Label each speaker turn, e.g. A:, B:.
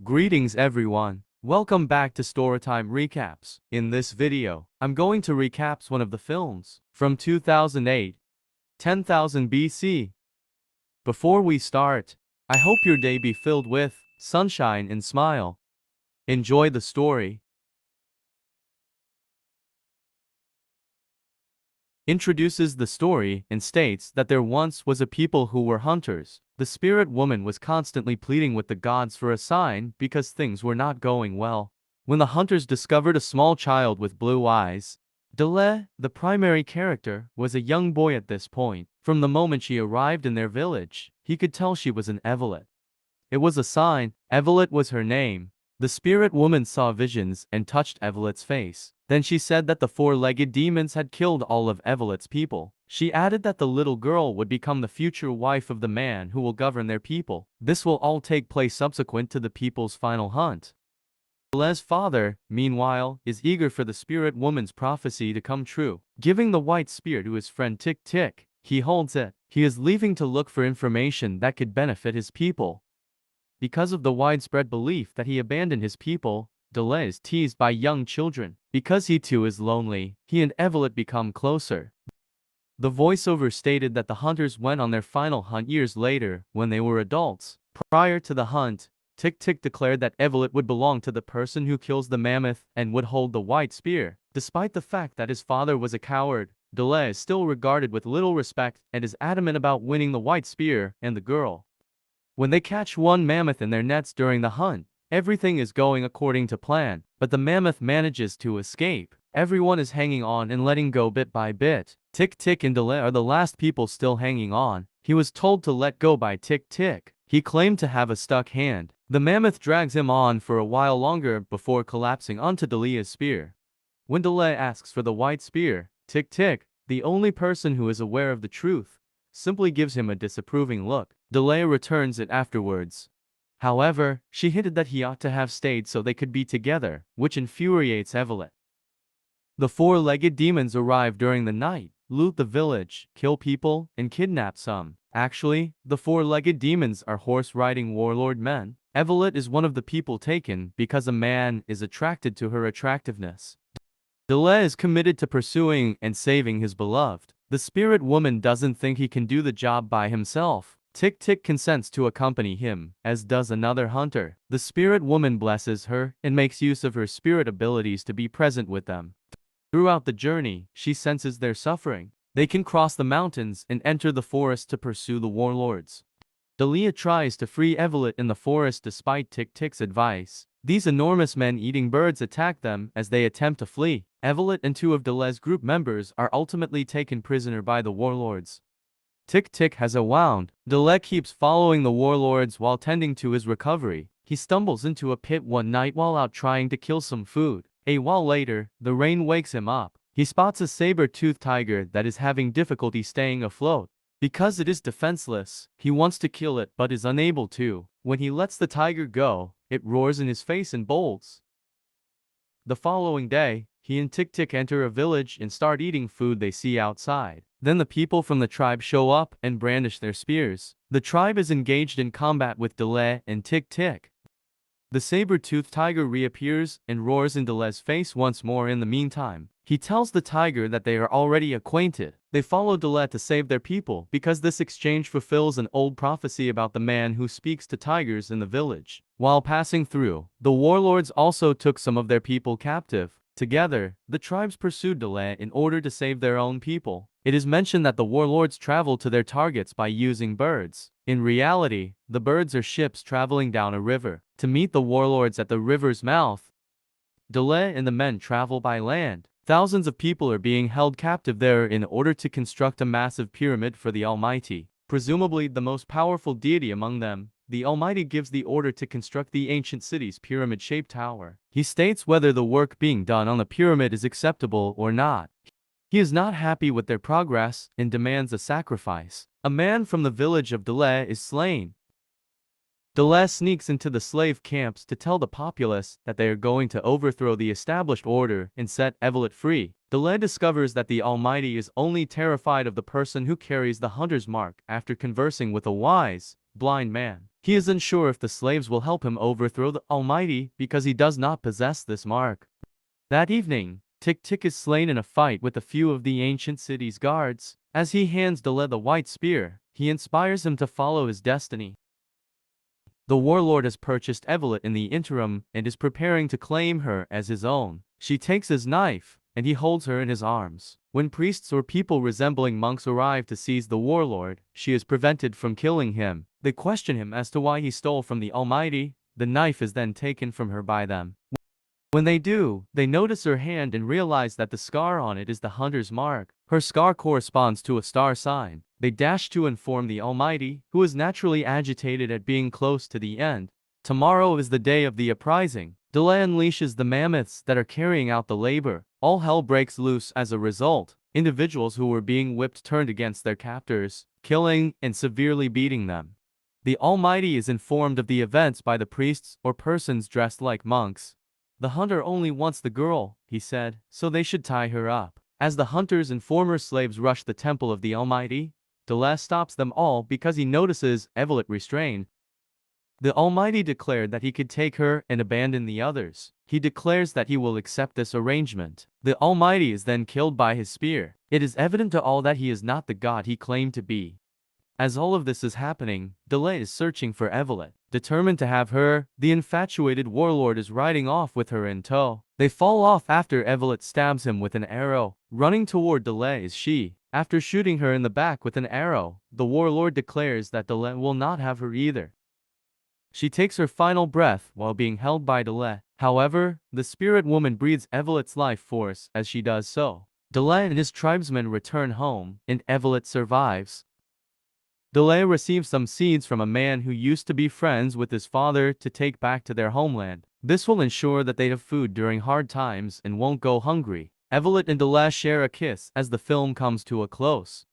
A: Greetings everyone. Welcome back to Storytime Recaps. In this video, I'm going to recap one of the films from 2008, 10,000 BC. Before we start, I hope your day be filled with sunshine and smile. Enjoy the story. Introduces the story and states that there once was a people who were hunters. The spirit woman was constantly pleading with the gods for a sign because things were not going well. When the hunters discovered a small child with blue eyes, Dele, the primary character, was a young boy at this point. From the moment she arrived in their village, he could tell she was an Evelet. It was a sign. Evelet was her name. The spirit woman saw visions and touched Evelet's face. Then she said that the four-legged demons had killed all of Evelet's people. She added that the little girl would become the future wife of the man who will govern their people. This will all take place subsequent to the people's final hunt. Dele's father, meanwhile, is eager for the spirit woman's prophecy to come true. Giving the white spear to his friend Tick Tick, he holds it. He is leaving to look for information that could benefit his people. Because of the widespread belief that he abandoned his people, Dele is teased by young children. Because he too is lonely, he and Evelet become closer. The voiceover stated that the hunters went on their final hunt years later, when they were adults. Prior to the hunt, Tick Tick declared that Evelet would belong to the person who kills the mammoth and would hold the white spear. Despite the fact that his father was a coward, Dele is still regarded with little respect and is adamant about winning the white spear and the girl. When they catch one mammoth in their nets during the hunt, everything is going according to plan, but the mammoth manages to escape. Everyone is hanging on and letting go bit by bit. Tick Tick and Dele are the last people still hanging on. He was told to let go by Tick Tick. He claimed to have a stuck hand. The mammoth drags him on for a while longer before collapsing onto Dele's spear. When Dele asks for the white spear, Tick Tick, the only person who is aware of the truth, simply gives him a disapproving look. Dele returns it afterwards. However, she hinted that he ought to have stayed so they could be together, which infuriates Evelet. The four-legged demons arrive during the night, loot the village, kill people, and kidnap some. Actually, the four-legged demons are horse-riding warlord men. Evelet is one of the people taken because a man is attracted to her attractiveness. Dele is committed to pursuing and saving his beloved. The spirit woman doesn't think he can do the job by himself. Tick Tick consents to accompany him, as does another hunter. The spirit woman blesses her and makes use of her spirit abilities to be present with them. Throughout the journey, she senses their suffering. They can cross the mountains and enter the forest to pursue the warlords. Dele tries to free Evelet in the forest despite Tick Tick's advice. These enormous men-eating birds attack them as they attempt to flee. Evelet and two of Dele's group members are ultimately taken prisoner by the warlords. Tick Tick has a wound. Dele keeps following the warlords while tending to his recovery. He stumbles into a pit one night while out trying to kill some food. A while later, the rain wakes him up. He spots a saber-toothed tiger that is having difficulty staying afloat. Because it is defenseless, he wants to kill it but is unable to. When he lets the tiger go, it roars in his face and bolts. The following day, he and Tick Tick enter a village and start eating food they see outside. Then the people from the tribe show up and brandish their spears. The tribe is engaged in combat with Dele and Tick Tick. The saber-toothed tiger reappears and roars in Dele's face once more. In the meantime, he tells the tiger that they are already acquainted. They follow Dele to save their people because this exchange fulfills an old prophecy about the man who speaks to tigers in the village. While passing through, the warlords also took some of their people captive. Together, the tribes pursued Dele in order to save their own people. It is mentioned that the warlords travel to their targets by using birds. In reality, the birds are ships traveling down a river. To meet the warlords at the river's mouth, Dele and the men travel by land. Thousands of people are being held captive there in order to construct a massive pyramid for the Almighty. Presumably the most powerful deity among them, the Almighty gives the order to construct the ancient city's pyramid-shaped tower. He states whether the work being done on the pyramid is acceptable or not. He is not happy with their progress and demands a sacrifice. A man from the village of Dele is slain. Dele sneaks into the slave camps to tell the populace that they are going to overthrow the established order and set Evelet free. Dele discovers that the Almighty is only terrified of the person who carries the hunter's mark after conversing with a wise, blind man. He is unsure if the slaves will help him overthrow the Almighty because he does not possess this mark. That evening, Tik-Tik is slain in a fight with a few of the ancient city's guards. As he hands Dele the white spear, he inspires him to follow his destiny. The warlord has purchased Evelyn in the interim and is preparing to claim her as his own. She takes his knife, and he holds her in his arms. When priests or people resembling monks arrive to seize the warlord, she is prevented from killing him. They question him as to why he stole from the Almighty. The knife is then taken from her by them. When they do, they notice her hand and realize that the scar on it is the hunter's mark. Her scar corresponds to a star sign. They dash to inform the Almighty, who is naturally agitated at being close to the end. Tomorrow is the day of the uprising. Dele unleashes the mammoths that are carrying out the labor. All hell breaks loose as a result. Individuals who were being whipped turned against their captors, killing and severely beating them. The Almighty is informed of the events by the priests or persons dressed like monks. The hunter only wants the girl, he said, so they should tie her up. As the hunters and former slaves rush the temple of the Almighty, Dele stops them all because he notices Evelyn restrained. The Almighty declared that he could take her and abandon the others. He declares that he will accept this arrangement. The Almighty is then killed by his spear. It is evident to all that he is not the god he claimed to be. As all of this is happening, Dele is searching for Evelyn. Determined to have her, the infatuated warlord is riding off with her in tow. They fall off after Evelyn stabs him with an arrow. Running toward Dele is she. After shooting her in the back with an arrow, the warlord declares that Dele will not have her either. She takes her final breath while being held by Dele. However, the spirit woman breathes Evelyn's life force as she does so. Dele and his tribesmen return home, and Evelyn survives. Dele receives some seeds from a man who used to be friends with his father to take back to their homeland. This will ensure that they have food during hard times and won't go hungry. Evelyn and Dele share a kiss as the film comes to a close.